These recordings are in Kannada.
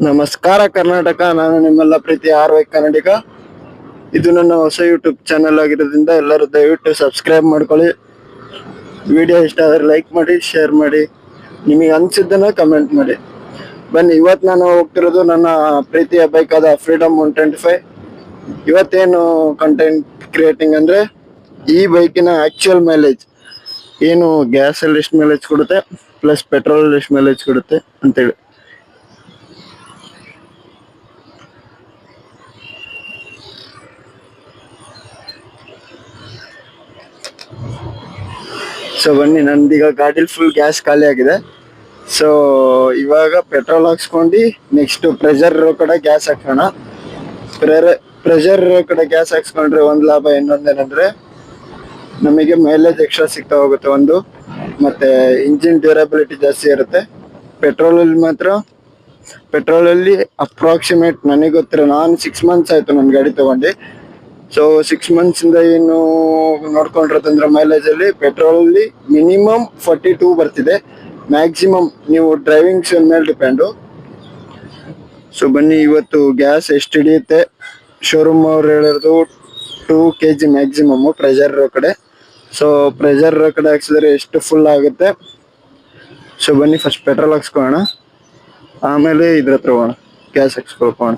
ನಮಸ್ಕಾರ ಕರ್ನಾಟಕ. ನಾನು ನಿಮ್ಮೆಲ್ಲ ಪ್ರೀತಿಯ ಆರ್.ವೈ ಕನ್ನಡಿಗ. ಇದು ನನ್ನ ಹೊಸ ಯೂಟ್ಯೂಬ್ ಚಾನೆಲ್ ಆಗಿರೋದ್ರಿಂದ ಎಲ್ಲರೂ ದಯವಿಟ್ಟು ಸಬ್ಸ್ಕ್ರೈಬ್ ಮಾಡ್ಕೊಳ್ಳಿ. ವಿಡಿಯೋ ಇಷ್ಟ ಆದರೆ ಲೈಕ್ ಮಾಡಿ, ಶೇರ್ ಮಾಡಿ, ನಿಮಗೆ ಅನಿಸಿದ್ದನ್ನ ಕಮೆಂಟ್ ಮಾಡಿ. ಬನ್ನಿ, ಇವತ್ತು ನಾನು ಹೋಗ್ತಿರೋದು ನನ್ನ ಪ್ರೀತಿಯ ಬೈಕ್ ಆದ ಫ್ರೀಡಮ್ 125. ಇವತ್ತೇನು ಕಂಟೆಂಟ್ ಕ್ರಿಯೇಟಿಂಗ್ ಅಂದರೆ ಈ ಬೈಕಿನ ಆ್ಯಕ್ಚುಯಲ್ ಮೈಲೇಜ್ ಏನು, ಗ್ಯಾಸಲ್ಲಿ ಎಷ್ಟು ಮೈಲೇಜ್ ಕೊಡುತ್ತೆ ಪ್ಲಸ್ ಪೆಟ್ರೋಲ್ ಎಷ್ಟು ಮೈಲೇಜ್ ಕೊಡುತ್ತೆ ಅಂತೇಳಿ. ಸೊ ಬನ್ನಿ, ನಂದೀಗ ಗಾಡೀಲಿ ಫುಲ್ ಗ್ಯಾಸ್ ಖಾಲಿ ಆಗಿದೆ. ಸೊ ಇವಾಗ ಪೆಟ್ರೋಲ್ ಹಾಕ್ಸ್ಕೊಂಡು ನೆಕ್ಸ್ಟ್ ಪ್ರೆಷರ್ ಕಡೆ ಗ್ಯಾಸ್ ಹಾಕೋಣ. ಪ್ರೆಷರ್ ಕಡೆ ಗ್ಯಾಸ್ ಹಾಕ್ಸ್ಕೊಂಡ್ರೆ ಒಂದು ಲಾಭ ಇನ್ನೊಂದೇನಂದ್ರೆ ನಮಗೆ ಮೈಲೇಜ್ ಎಕ್ಸ್ಟ್ರಾ ಸಿಗ್ತಾ ಹೋಗುತ್ತೆ ಒಂದು, ಮತ್ತೆ ಇಂಜಿನ್ ಡ್ಯೂರಬಿಲಿಟಿ ಜಾಸ್ತಿ ಇರುತ್ತೆ. ಪೆಟ್ರೋಲಲ್ಲಿ ಅಪ್ರಾಕ್ಸಿಮೇಟ್ ನನಗೆ ಗೊತ್ತಿರೋ, ನಾನು 6 ಮಂತ್ಸ್ ಆಯಿತು ನನ್ನ ಗಾಡಿ ತೊಗೊಂಡು. ಸೊ 6 ಮಂತ್ಸಿಂದ ಏನು ನೋಡ್ಕೊಂಡಿರೋದಂದ್ರೆ ಮೈಲೇಜಲ್ಲಿ ಪೆಟ್ರೋಲಲ್ಲಿ ಮಿನಿಮಮ್ 42 ಬರ್ತಿದೆ. ಮ್ಯಾಕ್ಸಿಮಮ್ ನೀವು ಡ್ರೈವಿಂಗ್ಸ್ ಮೇಲೆ ಡಿಪೆಂಡು. ಸೊ ಬನ್ನಿ, ಇವತ್ತು ಗ್ಯಾಸ್ ಎಷ್ಟು ಹಿಡಿಯುತ್ತೆ. ಶೋರೂಮ್ ಅವ್ರು ಹೇಳಿರೋದು 2 kg ಮ್ಯಾಕ್ಸಿಮಮ್ಮು ಪ್ರೆಷರ್ ಕಡೆ. ಸೊ ಪ್ರೆಷರ್ ಕಡೆ ಹಾಕ್ಸಿದ್ರೆ ಎಷ್ಟು ಫುಲ್ ಆಗುತ್ತೆ. ಸೊ ಬನ್ನಿ, ಫಸ್ಟ್ ಪೆಟ್ರೋಲ್ ಹಾಕ್ಸ್ಕೊಳ್ಳೋಣ, ಆಮೇಲೆ ಇದ್ರ ಹತ್ರ ಹೋಗೋಣ, ಗ್ಯಾಸ್ ಹಾಕ್ಸ್ಕೊಳ್ಕೋಣ.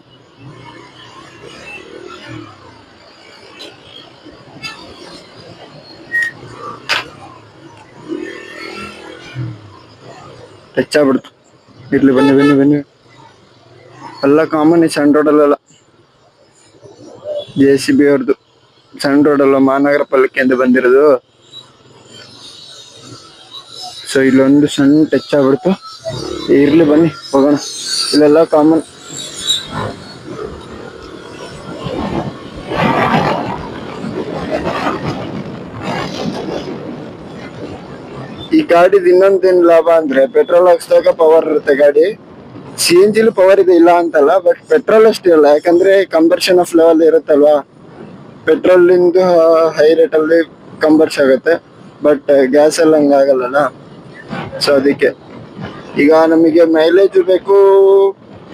ಟಚ್ ಆಗ್ಬಿಡ್ತು. ಇರ್ಲಿ, ಬನ್ನಿ ಬನ್ನಿ ಬನ್ನಿ. ಎಲ್ಲ ಕಾಮನ್ ಈ ಸಣ್ಣ ರೋಡಲ್ಲೆಲ್ಲ. JCB ಅವ್ರದ್ದು ಸಣ್ಣ ರೋಡಲ್ಲ, ಮಹಾನಗರ ಪಾಲಿಕೆಯಿಂದ ಬಂದಿರೋದು. ಸೊ ಇಲ್ಲೊಂದು ಸಣ್ಣ ಟಚ್ ಆಗ್ಬಿಡ್ತು. ಇರ್ಲಿ ಬನ್ನಿ ಹೋಗೋಣ, ಇಲ್ಲೆಲ್ಲ ಕಾಮನ್. ಈ ಗಾಡಿದ ಇನ್ನೊಂದೇನು ಲಾಭ ಅಂದ್ರೆ ಪೆಟ್ರೋಲ್ ಹಾಕ್ಸಿದಾಗ ಪವರ್ ಇರುತ್ತೆ ಗಾಡಿ. CNG ಪವರ್ ಇದೆ, ಇಲ್ಲ ಅಂತಲ್ಲ, ಬಟ್ ಪೆಟ್ರೋಲ್ ಅಷ್ಟೇ ಇಲ್ಲ. ಯಾಕಂದ್ರೆ ಕಂಬರ್ಷನ್ ಆಫ್ ಲೆವೆಲ್ ಇರುತ್ತಲ್ವಾ, ಪೆಟ್ರೋಲಿಂದು ಹೈ ರೇಟಲ್ಲಿ ಕಂಬರ್ಸ್ ಆಗುತ್ತೆ, ಬಟ್ ಗ್ಯಾಸ್ ಎಲ್ಲ ಹಂಗಾಗಲ್ಲ. ಸೊ ಅದಕ್ಕೆ ಈಗ ನಮಗೆ ಮೈಲೇಜ್ ಬೇಕು,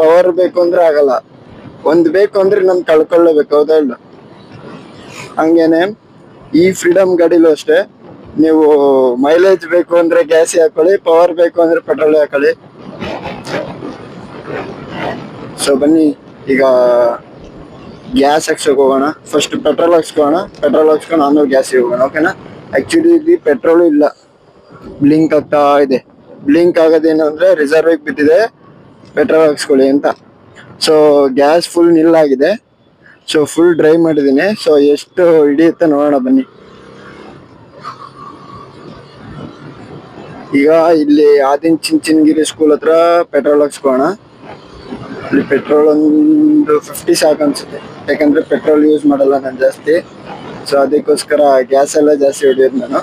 ಪವರ್ ಬೇಕು ಅಂದ್ರೆ ಆಗಲ್ಲ. ಒಂದು ಬೇಕು ಅಂದ್ರೆ ನಮ್ಗೆ ಕಳ್ಕೊಳ್ಳೇಬೇಕು, ಹೌದಾ ಇಲ್ಲ? ಹಂಗೇನೆ ಈ ಫ್ರೀಡಮ್ ಗಾಡಿಲೂ ಅಷ್ಟೇ, ನೀವು ಮೈಲೇಜ್ ಬೇಕು ಅಂದ್ರೆ ಗ್ಯಾಸ್ ಹಾಕೊಳ್ಳಿ, ಪವರ್ ಬೇಕು ಅಂದ್ರೆ ಪೆಟ್ರೋಲ್ ಹಾಕೊಳ್ಳಿ. ಸೊ ಬನ್ನಿ, ಈಗ ಗ್ಯಾಸ್ ಹಾಕ್ಸೋಕೆ ಹೋಗೋಣ. ಫಸ್ಟ್ ಪೆಟ್ರೋಲ್ ಹಾಕ್ಸ್ಕೊಳ್ಳೋಣ, ಪೆಟ್ರೋಲ್ ಹಾಕ್ಸ್ಕೊಂಡು ಆಮೇಲೆ ಗ್ಯಾಸಿಗೆ ಹೋಗೋಣ, ಓಕೆನಾ? ಆ್ಯಕ್ಚುಲಿ ಇಲ್ಲಿ ಪೆಟ್ರೋಲು ಇಲ್ಲ, ಬ್ಲಿಂಕ್ ಆಗ್ತಾ ಇದೆ. ಬ್ಲಿಂಕ್ ಆಗೋದೇನಂದ್ರೆ ರಿಸರ್ವಿಗೆ ಬಿದ್ದಿದೆ, ಪೆಟ್ರೋಲ್ ಹಾಕ್ಸ್ಕೊಳ್ಳಿ ಅಂತ. ಸೊ ಗ್ಯಾಸ್ ಫುಲ್ ನಿಲ್ಲಾಗಿದೆ. ಸೊ ಫುಲ್ ಡ್ರೈವ್ ಮಾಡಿದ್ದೀನಿ. ಸೊ ಎಷ್ಟು ಹಿಡಿಯುತ್ತೆ ನೋಡೋಣ ಬನ್ನಿ. ಈಗ ಇಲ್ಲಿ ಚುಂಚನಗಿರಿ ಸ್ಕೂಲ್ ಹತ್ರ ಪೆಟ್ರೋಲ್ ಹಾಕ್ಸ್ಕೊಳ್ಳೋಣ. ಇಲ್ಲಿ ಪೆಟ್ರೋಲ್ ಒಂದು 50 ಸಾಕು ಅನ್ಸುತ್ತೆ, ಯಾಕಂದ್ರೆ ಪೆಟ್ರೋಲ್ ಯೂಸ್ ಮಾಡಲ್ಲ ನಾನು ಜಾಸ್ತಿ. ಸೊ ಅದಕ್ಕೋಸ್ಕರ ಗ್ಯಾಸ್ ಎಲ್ಲ ಜಾಸ್ತಿ ಹೊಡಿಯೋದು ನಾನು.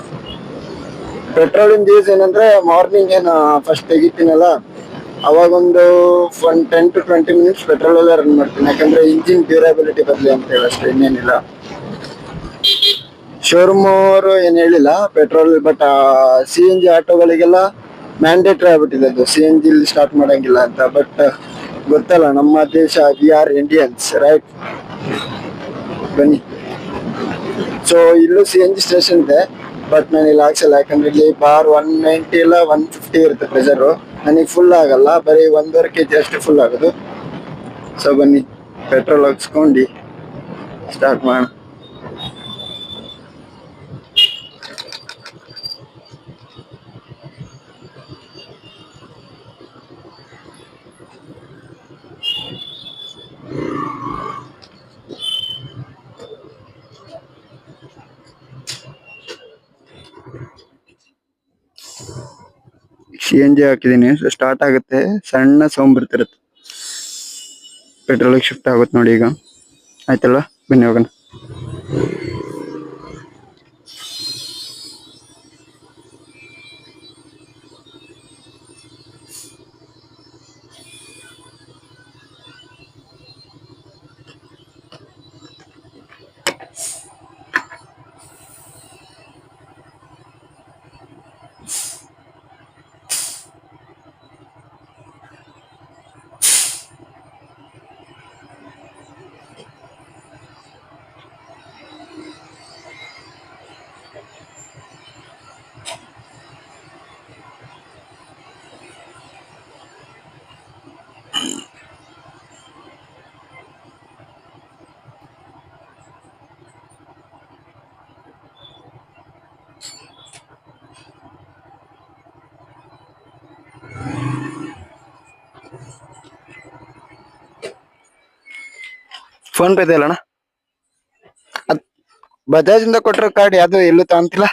ಪೆಟ್ರೋಲಿಂದ ಯೂಸ್ ಏನಂದ್ರೆ ಮಾರ್ನಿಂಗ್ ಏನು ಫಸ್ಟ್ ತೆಗಿತೀನಲ್ಲ, ಅವಾಗೊಂದು 10 to 20 ಮಿನಿಟ್ಸ್ ಪೆಟ್ರೋಲ್ ಎಲ್ಲ ರನ್ ಮಾಡ್ತೀನಿ, ಯಾಕಂದ್ರೆ ಇಂಜಿನ್ ಡ್ಯೂರಬಿಲಿಟಿ ಬರಲಿ ಅಂತ ಹೇಳಿ ಅಷ್ಟೇ, ಇನ್ನೇನಿಲ್ಲ. ಶೋರೂಮ್ ಅವರು ಏನು ಹೇಳಿಲ್ಲ ಪೆಟ್ರೋಲ್, ಬಟ್ CNG ಆಟೋಗಳಿಗೆಲ್ಲ ಮ್ಯಾಂಡೇಟ್ರಿ ಆಗ್ಬಿಟ್ಟಿದೆ ಅದು, CNG ಸ್ಟಾರ್ಟ್ ಮಾಡಂಗಿಲ್ಲ ಅಂತ. ಬಟ್ ಗೊತ್ತಲ್ಲ, ನಮ್ಮ ದೇಶ, ವಿ ಆರ್ ಇಂಡಿಯನ್ಸ್, ರೈಟ್? ಬನ್ನಿ. ಸೊ ಇಲ್ಲೂ CNG ಸ್ಟೇಷನ್ ಇದೆ, ಬಟ್ ನಾನು ಇಲ್ಲಿ ಹಾಕ್ಸಲ್ಲ, ಯಾಕಂದ್ರೆ ಇಲ್ಲಿ ಬಾರ್ 190 ಇಲ್ಲ 150 ಇರುತ್ತೆ ಪ್ರೆಷರು. ನನಗೆ ಫುಲ್ ಆಗಲ್ಲ, ಬರೀ 1.5 kg ಅಷ್ಟು ಫುಲ್ ಆಗೋದು. ಸೊ ಬನ್ನಿ, ಪೆಟ್ರೋಲ್ ಹಾಕ್ಸ್ಕೊಂಡು ಸ್ಟಾರ್ಟ್ ಮಾಡೋಣ. CNG ಹಾಕಿದೀನಿ, ಸ್ಟಾರ್ಟ್ ಆಗುತ್ತೆ, ಸಣ್ಣ ಸೌಂಡ್ ಬರ್ತಿರುತ್ತೆ. ಪೆಟ್ರೋಲಿಗೆ ಶಿಫ್ಟ್ ಆಗುತ್ತೆ ನೋಡಿ ಈಗ. ಆಯ್ತಲ್ಲ, ಬನ್ನಿ ಹೋಗೋಣ. ಫೋನ್ ಪೇ ಇದೆ ಅಲ್ಲಣ್ಣ? ಅದ್ ಬಜಾಜ್ ಇಂದ ಕೊಟ್ಟಿರೋ ಕಾರ್ಡ್ ಯಾವ್ದು ಎಲ್ಲೂ ತಗೊಂತಿಲ್ಲ.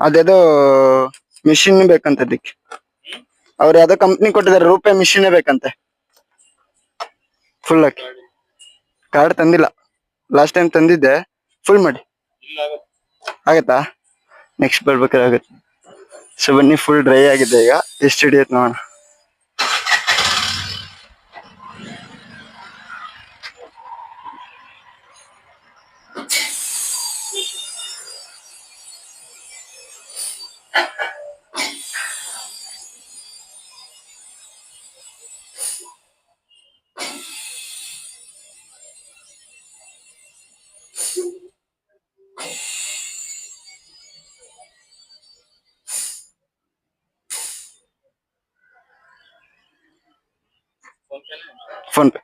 ಅದೇದೋ ಮಿಷಿನ್ ಬೇಕಂತ ಅದಕ್ಕೆ. ಅವ್ರು ಯಾವ್ದೋ ಕಂಪ್ನಿ ಕೊಟ್ಟಿದ್ದಾರೆ, ರೂಪಾಯಿ ಮಿಷಿನ್ ಬೇಕಂತೆ ಫುಲ್ ಹಾಕಿ. ಕಾರ್ಡ್ ತಂದಿಲ್ಲ, ಲಾಸ್ಟ್ ಟೈಮ್ ತಂದಿದ್ದೆ. ಫುಲ್ ಮಾಡಿ ಆಗತ್ತಾ? ನೆಕ್ಸ್ಟ್ ಬರ್ಬೇಕಾದ್ರೆ ಆಗತ್ತೆ. ಸೊ ಬನ್ನಿ, ಫುಲ್ ಡ್ರೈ ಆಗಿದೆ ಈಗ. ಎಷ್ಟು ಹಿಡಿಯತ್ ನೋಡೋಣ. ಫೋನ್ ಪೇ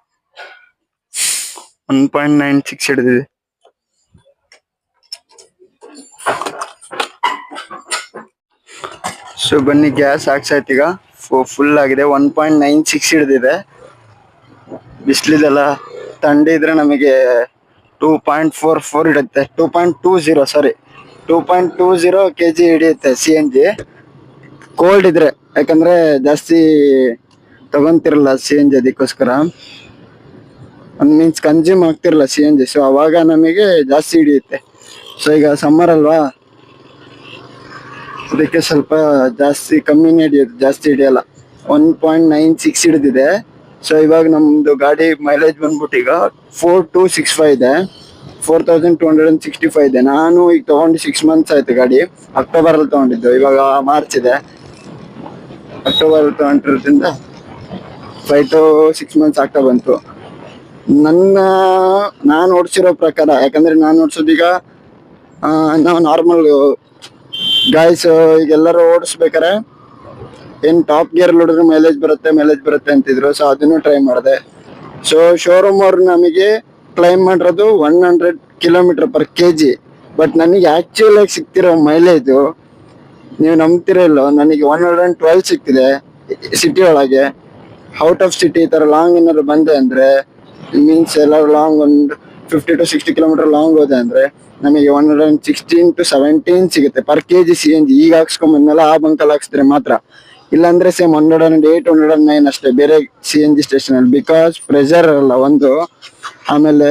1.96 ಹಿಡಿದಿದೆ. ಸೊ ಬನ್ನಿ, ಗ್ಯಾಸ್ ಹಾಕ್ಸಾಯ್ತು ಈಗ. ಫುಲ್ ಆಗಿದೆ. 1.96 ಹಿಡಿದಿದೆ. ಬಿಸಿಲಿದೆಲ್ಲ, ಥಂಡಿ ಇದ್ರೆ ನಮಗೆ 2.44 ಹಿಡಿಯುತ್ತೆ. 2.20 ಸಾರಿ 2.20 kg ಹಿಡಿಯುತ್ತೆ CNG. ಕೋಲ್ಡ್ ಇದ್ರೆ, ಯಾಕಂದ್ರೆ ಜಾಸ್ತಿ ತಗೊಂತಿರಲ್ಲ CNG, ಅದಕ್ಕೋಸ್ಕರ ಮೀನ್ಸ್ ಕನ್ಸ್ಯೂಮ್ ಆಗ್ತಿರಲ್ಲ CNG. ಸೊ ಅವಾಗ ನಮಗೆ ಜಾಸ್ತಿ ಹಿಡಿಯುತ್ತೆ. ಸೊ ಈಗ ಸಮ್ಮರ್ ಅಲ್ವಾ, ಅದಕ್ಕೆ ಸ್ವಲ್ಪ ಜಾಸ್ತಿ ಕಮ್ಮಿನೇ ಹಿಡಿಯುತ್ತೆ, ಜಾಸ್ತಿ ಹಿಡಿಯಲ್ಲ. 1.96 ಹಿಡಿದಿದೆ. ಸೊ ಇವಾಗ ನಮ್ದು ಗಾಡಿ ಮೈಲೇಜ್ ಬಂದ್ಬಿಟ್ಟು ಈಗ 4265 ಇದೆ. 4265 ಇದೆ. ನಾನು ಈಗ ತಗೊಂಡು 6 months ಆಯ್ತು ಗಾಡಿ. ಅಕ್ಟೋಬರ್ ಅಲ್ಲಿ ತಗೊಂಡಿದ್ದು, ಇವಾಗ ಮಾರ್ಚ್ ಇದೆ. ಅಕ್ಟೋಬರ್ ಅಲ್ಲಿ ತಗೊಂಡಿರೋದ್ರಿಂದ 5 to 6 months ಆಗ್ತಾ ಬಂತು. ನಾನು ಓಡಿಸಿರೋ ಪ್ರಕಾರ, ಯಾಕಂದ್ರೆ ನಾನು ಓಡಿಸೋದೀಗ ನಾವು ನಾರ್ಮಲ್ ಗಾಯ್ಸ್. ಈಗ ಎಲ್ಲರೂ ಓಡಿಸ್ಬೇಕಾರೆ ಏನ್ ಟಾಪ್ ಗೇರ್ ನೋಡಿದ್ರೆ ಮೈಲೇಜ್ ಬರುತ್ತೆ ಅಂತಿದ್ರು. ಸೊ ಅದನ್ನು ಟ್ರೈ ಮಾಡಿದೆ. ಸೊ ಶೋರೂಮ್ ಅವ್ರು ನಮಗೆ ಕ್ಲೈಮ್ ಮಾಡಿರೋದು 100 km/kg. ಬಟ್ ನನಗೆ ಆಕ್ಚುಲ್ ಆಗಿ ಸಿಗ್ತಿರೋ ಮೈಲೇಜ್ ನೀವು ನಂಬ್ತಿರೋ ಇಲ್ಲೋ, ನನಗೆ 112 ಸಿಗ್ತಿದೆ ಸಿಟಿ ಒಳಗೆ. ಔಟ್ ಆಫ್ ಸಿಟಿ ಈ ತರ ಲಾಂಗ್ ಏನಾದ್ರು ಬಂದೆ ಅಂದ್ರೆ, ಮೀನ್ಸ್ ಎಲ್ಲ ಲಾಂಗ್ ಒಂದು 50 to 60 km ಲಾಂಗ್ ಹೋದೆ ಅಂದ್ರೆ ನಮಗೆ 116 to 17 ಸಿಗುತ್ತೆ per kg CNG. ಈಗ ಹಾಕ್ಸ್ಕೊಂಬಂದ್ಮೇಲೆ ಆ ಬಂಕಲ್ಲಿ ಹಾಕ್ಸಿದ್ರೆ ಮಾತ್ರ, ಇಲ್ಲಾಂದ್ರೆ ಸೇಮ್ 108, 109 ಅಷ್ಟೇ ಬೇರೆ CNG ಸ್ಟೇಷನ್ ಅಲ್ಲಿ. ಬಿಕಾಸ್ ಪ್ರೆಷರ್ ಇರಲ್ಲ ಒಂದು, ಆಮೇಲೆ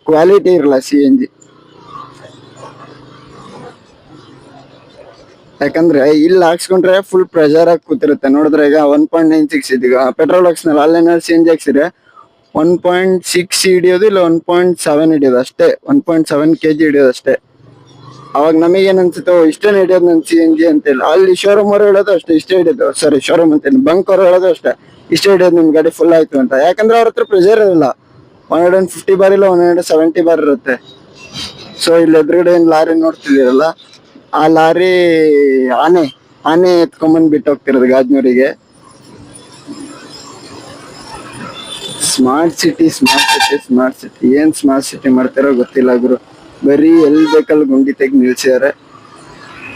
ಕ್ವಾಲಿಟಿ ಇರಲ್ಲ CNG. ಯಾಕಂದ್ರೆ ಇಲ್ಲಿ ಹಾಕ್ಸ್ಕೊಂಡ್ರೆ ಫುಲ್ ಪ್ರೆಷರ್ ಆಗಿ ಕೂತಿರುತ್ತೆ. ನೋಡಿದ್ರೆ ಈಗ 1.96 ಇದೀಗ ಪೆಟ್ರೋಲ್ ಹಾಕ್ಸ್ನಲ್ಲ, ಅಲ್ಲೇನಾದ್ರು CNG ಹಾಕ್ಸಿದ್ರೆ 1.6 ಹಿಡಿಯೋದು, ಇಲ್ಲ 1.7 ಹಿಡಿಯೋದು ಅಷ್ಟೇ. 1.7 kg ಹಿಡಿಯೋದು ಅಷ್ಟೇ. ಅವಾಗ ನಮಗೇನ್ ಅನ್ಸುತ್ತೋ ಇಷ್ಟೇನು ಹಿಡಿಯೋದು ನನ್ CNG ಅಂತಿಲ್ಲ. ಅಲ್ಲಿ ಶೋರೂಮ್ ಅವ್ರು ಹೇಳೋದು ಅಷ್ಟೇ, ಇಷ್ಟೇ ಹಿಡಿಯೋದು. ಸಾರಿ, ಶೋರೂಮ್ ಅಂತೇಳಿ ಬಂಕ್ ಅವ್ರು ಹೇಳೋದು ಅಷ್ಟೇ, ಇಷ್ಟೇ ಹಿಡಿಯೋದು ನಿಮ್ ಗಾಡಿ ಫುಲ್ ಆಯ್ತು ಅಂತ. ಯಾಕಂದ್ರೆ ಅವ್ರ ಹತ್ರ ಪ್ರೆಷರ್ ಇರಲ್ಲ. 150 ಬಾರ್ ಇಲ್ಲ 170 ಬಾರ್ ಇರುತ್ತೆ. ಸೊ ಇಲ್ಲಿ ಎದುರುಗಡೆ ಏನ್ ಲಾರಿ ನೋಡ್ತಿದ್ದೀರಲ್ಲ, ಆ ಲಾರಿ ಆನೆ ಎತ್ಕೊಂಬಂದ್ ಬಿಟ್ಟು ಹೋಗ್ತಿರೋದು ಗಾಜ್ನೂರಿಗೆ. ಸ್ಮಾರ್ಟ್ ಸಿಟಿ ಏನ್ ಸ್ಮಾರ್ಟ್ ಸಿಟಿ ಮಾಡ್ತಾರೋ ಗೊತ್ತಿಲ್ಲ ಗುರು. ಬರೀ ಎಲ್ಲಿ ಬೇಕಲ್ಲಿ ಗುಂಡಿ ತೆಗಿ ನಿಲ್ಸಿದಾರೆ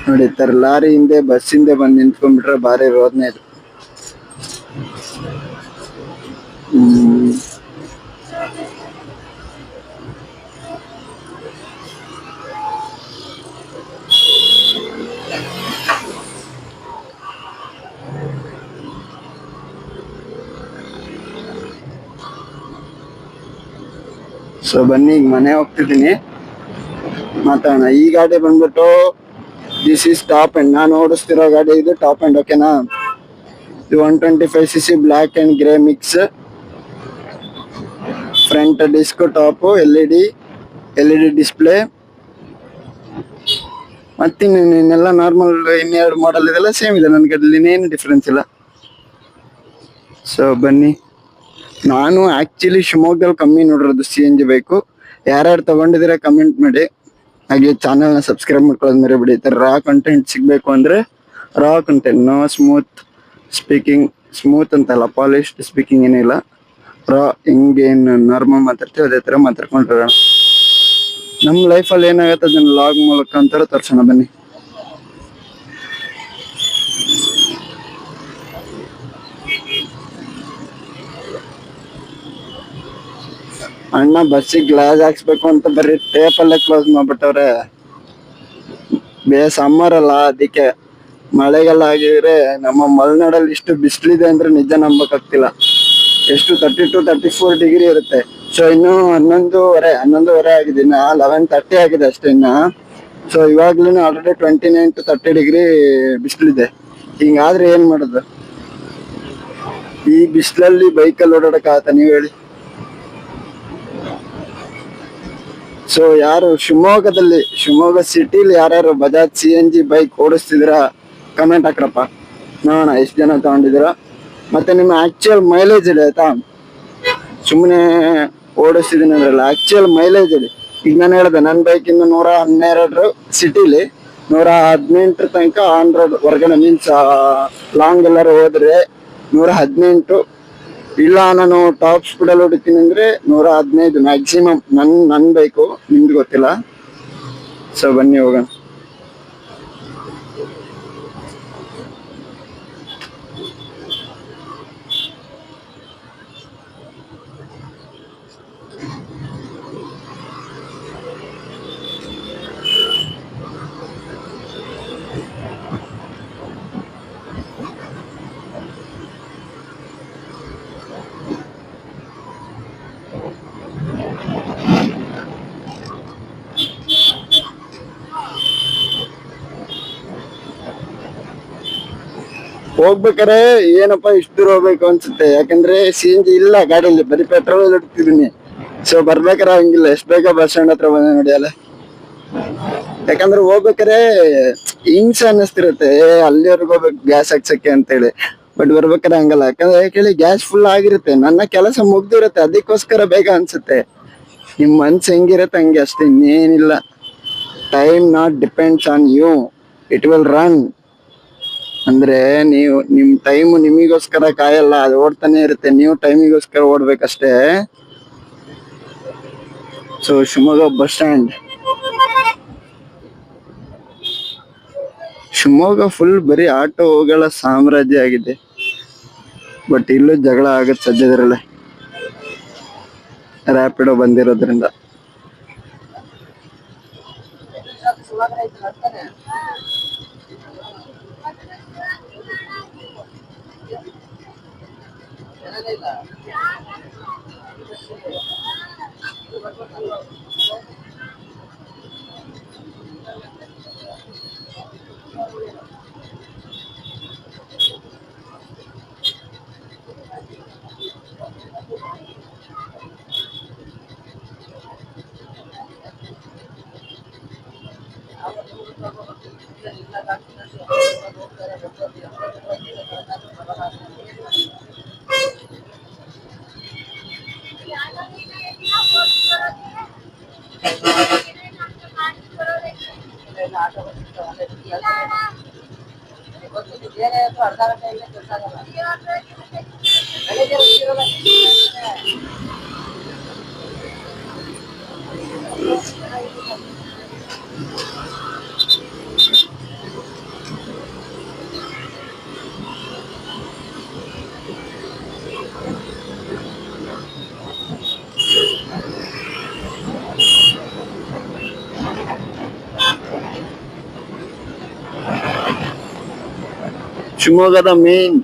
ನೋಡಿ. ತರ ಲಾರಿ ಹಿಂದೆ, ಬಸ್ ಹಿಂದೆ ಬಂದು ನಿಂತ್ಕೊಂಡ್ಬಿಟ್ರೆ ಭಾರಿ ರೋದನೆ ಇದು. ಸೊ ಬನ್ನಿ, ಈಗ ಮನೆ ಹೋಗ್ತಿದ್ದೀನಿ, ಮಾತಾಡೋಣ. ಈ ಗಾಡಿ ಬಂದ್ಬಿಟ್ಟು ದಿಸ್ ಈಸ್ ಟಾಪ್ ಎಂಡ್. ನಾನು ಓಡಿಸ್ತಿರೋ ಗಾಡಿ ಇದು ಟಾಪ್ ಎಂಡ್, ಓಕೆನಾ? ಇದು 125cc black and grey mix. Front disc, top L E D display. ಮತ್ತಿನ್ನೆಲ್ಲ ನಾರ್ಮಲ್ 2 ಮಾಡಲ್ ಇದೆಲ್ಲ ಸೇಮ್ ಇದೆ ನನ್ನ ಗಾಡಿಯಲ್ಲಿ, ಇನ್ನೇನು ಡಿಫ್ರೆನ್ಸ್ ಇಲ್ಲ. ಸೊ ಬನ್ನಿ, ನಾನು ಆಕ್ಚುಲಿ ಶಿವಮೊಗ್ಗದಲ್ಲಿ ಕಮ್ಮಿ ನೋಡಿರೋದು CNG ಬೈಕು. ಯಾರ್ಯಾರು ತಗೊಂಡಿದ್ದೀರಾ ಕಮೆಂಟ್ ಮಾಡಿ. ಹಾಗೆ ಚಾನಲ್ನ ಸಬ್ಸ್ಕ್ರೈಬ್ ಮಾಡ್ಕೊಳ್ಳೋದು ಮರಿಬೇಡಿ. ಈ ಥರ ರಾ ಕಂಟೆಂಟ್ ಸಿಗಬೇಕು ಅಂದರೆ, ರಾ ಕಂಟೆಂಟ್, ನೋ ಸ್ಮೂತ್ ಅಂತಲ್ಲ, ಪಾಲಿಶ್ಡ್ ಸ್ಪೀಕಿಂಗ್ ಏನಿಲ್ಲ. ರಾ ಹಿಂಗೇನು ನಾರ್ಮಲ್ ಮಾತಾಡ್ತೀವಿ ಅದೇ ಥರ ಮಾತಾಡ್ಕೊಂಡಿರೋಣ. ನಮ್ಮ ಲೈಫಲ್ಲಿ ಏನಾಗುತ್ತೆ ಅದನ್ನ ಲಾಗ್ ಮೂಲಕ ಅಂತಾರೆ ತೋರ್ಸೋಣ ಬನ್ನಿ. ಅಣ್ಣ ಬಸ್ಸಿಗೆ ಗ್ಲಾಸ್ ಹಾಕ್ಸ್ಬೇಕು ಅಂತ ಬರೀ ಟೇಪಲ್ಲೇ ಕ್ಲೋಸ್ ಮಾಡ್ಬಿಟ್ಟವ್ರೆ. ಸಮ್ಮರ್ ಅಲ್ಲ, ಅದಕ್ಕೆ. ಮಳೆಗಾಲ ಆಗಿದ್ರೆ ನಮ್ಮ ಮಲೆನಾಡಲ್ಲಿ ಇಷ್ಟು ಬಿಸಿಲಿದೆ ಅಂದ್ರೆ ನಿಜ ನಂಬಕ್ಕಾಗ್ತಿಲ್ಲ. ಎಷ್ಟು 32-34 ಡಿಗ್ರಿ ಇರುತ್ತೆ. ಸೊ ಇನ್ನು 11:30 ಆಗಿದೆ, ಇನ್ನ 11:30 ಆಗಿದೆ ಅಷ್ಟೇ ಇನ್ನ. ಸೊ ಇವಾಗ್ಲೂ ಆಲ್ರೆಡಿ 29-30 ಡಿಗ್ರಿ ಬಿಸಿಲಿದೆ. ಹಿಂಗಾದ್ರೆ ಏನ್ ಮಾಡೋದು? ಈ ಬಿಸಿಲಲ್ಲಿ ಬೈಕಲ್ಲಿ ಓಡಾಡಕ್ ಆತ, ನೀವ್ ಹೇಳಿ. ಸೊ ಯಾರು ಶಿವಮೊಗ್ಗ ಸಿಟಿಲಿ ಯಾರ್ಯಾರು ಬಜಾಜ್ CNG ಬೈಕ್ ಓಡಿಸ್ತಿದ್ರ ಕಮೆಂಟ್ ಹಾಕ್ರಪ್ಪ, ನೋಡೋಣ ಎಷ್ಟು ಜನ ತಗೊಂಡಿದ್ದೀರ. ಮತ್ತೆ ನಿಮ್ಮ ಆಕ್ಚುಯಲ್ ಮೈಲೇಜ್ ಇದೆ ಆಯ್ತಾ? ಸುಮ್ಮನೆ ಓಡಿಸ್ತಿದ್ದೀನಿ ಅಂದ್ರಲ್ಲ, ಆಕ್ಚುಯಲ್ ಮೈಲೇಜ್ ಇದೆ. ಈಗ ನಾನು ಹೇಳ್ದೆ, ನನ್ನ ಬೈಕಿಂದ 112 ಸಿಟಿಲಿ, 118 ತನಕ ಆನ್ ರೋಡ್ ಹೊರಗಡೆ ಮೀನ್ಸ್ ಲಾಂಗ್ ಎಲ್ಲಾರು ಹೋದ್ರೆ 118. ಇಲ್ಲ ನಾನು ಟಾಪ್ ಸ್ಪೀಡಲ್ಲಿ ಹೊಡಿತೀನಿ ಅಂದ್ರೆ 115 ಮ್ಯಾಕ್ಸಿಮಮ್. ನನ್ ಬೈಕು, ನಿಮ್ದು ಗೊತ್ತಿಲ್ಲ. ಸೊ ಬನ್ನಿ ಹೋಗೋಣ. ಹೋಗ್ಬೇಕಾರೆ ಏನಪ್ಪಾ ಇಷ್ಟು ದೂರ ಹೋಗ್ಬೇಕು ಅನ್ಸುತ್ತೆ, ಯಾಕಂದ್ರೆ CNG ಇಲ್ಲ ಗಾಡಿಯಲ್ಲಿ, ಬರೀ ಪೆಟ್ರೋಲ್ ಇಡ್ತಿದೀನಿ. ಸೊ ಬರ್ಬೇಕಾರೆ ಹಂಗಿಲ್ಲ, ಎಷ್ಟ್ ಬೇಗ ಬಸ್ ಸ್ಟ್ಯಾಂಡ್ ಹತ್ರ ಬಂದ ನೋಡಿ ಅಲ್ಲ. ಯಾಕಂದ್ರೆ ಹೋಗ್ಬೇಕಾರೆ ಹಿಂಸೆ ಅನ್ನಿಸ್ತಿರುತ್ತೆ, ಅಲ್ಲಿವರೆಗೂ ಹೋಗ್ಬೇಕು ಗ್ಯಾಸ್ ಹಾಕ್ಸಕ್ಕೆ ಅಂತೇಳಿ. ಬಟ್ ಬರ್ಬೇಕಾರೆ ಹಂಗಲ್ಲ, ಯಾಕಂದ್ರೆ ಕೇಳಿ ಗ್ಯಾಸ್ ಫುಲ್ ಆಗಿರುತ್ತೆ, ನನ್ನ ಕೆಲಸ ಮುಗ್ದಿರುತ್ತೆ, ಅದಕ್ಕೋಸ್ಕರ ಬೇಗ ಅನ್ಸುತ್ತೆ. ನಿಮ್ ಮನ್ಸು ಹೆಂಗಿರುತ್ತೆ ಹಂಗೆ ಅಷ್ಟೇ, ಇನ್ನೇನಿಲ್ಲ. Time not depends on you, it will run. ಅಂದ್ರೆ ನೀವು ನಿಮ್ ಟೈಮ್ ನಿಮಿಗೋಸ್ಕರ ಕಾಯಲ್ಲ, ಅದು ಓಡ್ತಾನೆ ಇರುತ್ತೆ, ನೀವು ಟೈಮಿಗೋಸ್ಕರ ಓಡ್ಬೇಕಷ್ಟೇ. So Shivamogga bus stand, Shivamogga full ಬರೀ ಆಟೋಗಳ ಸಾಮ್ರಾಜ್ಯ ಆಗಿದೆ. ಬಟ್ ಇಲ್ಲೂ ಜಗಳ ಆಗತ್ತೆ ಸದ್ಯದ್ರಲ್ಲೇ, ರ್ಯಾಪಿಡೋ ಬಂದಿರೋದ್ರಿಂದ. ಶಿವಮೊಗ್ಗದ main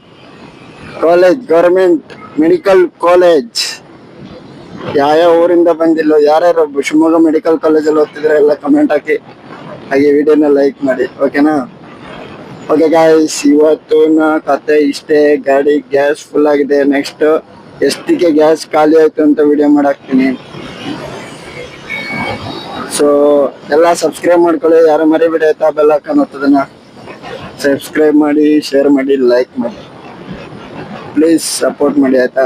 college, government medical college. ಯಾವ ಊರಿಂದ ಬಂದಿಲ್ಲ, ಯಾರ್ಯಾರು ಶಿವಮೊಗ್ಗ ಮೆಡಿಕಲ್ ಕಾಲೇಜಲ್ಲಿ ಓದ್ತಿದ್ರೆ ಎಲ್ಲ ಕಮೆಂಟ್ ಹಾಕಿ, ಹಾಗೆ ವಿಡಿಯೋನ ಲೈಕ್ ಮಾಡಿ, ಓಕೆನಾ? ಓಕೆ ಗಾಯ್ಸ್, ಇವತ್ತಿನ ಕತೆ ಇಷ್ಟೇ. ಗಾಡಿ ಗ್ಯಾಸ್ ಫುಲ್ ಆಗಿದೆ, ನೆಕ್ಸ್ಟ್ ಎಷ್ಟಕ್ಕೆ ಗ್ಯಾಸ್ ಖಾಲಿ ಆಯ್ತು ಅಂತ ವಿಡಿಯೋ ಮಾಡಾಕ್ತೀನಿ. ಸೊ ಎಲ್ಲ ಸಬ್ಸ್ಕ್ರೈಬ್ ಮಾಡ್ಕೊಳ್ಳಿ, ಯಾರು ಮರಿಬೇಡಿ ಆಯ್ತಾ. ಬೆಲ್ ಹಾಕೊಂಡು ಹೋಗ್ತದನ್ನ ಸಬ್ಸ್ಕ್ರೈಬ್ ಮಾಡಿ, ಶೇರ್ ಮಾಡಿ, ಲೈಕ್ ಮಾಡಿ, ಪ್ಲೀಸ್ ಸಪೋರ್ಟ್ ಮಾಡಿ ಆಯ್ತಾ.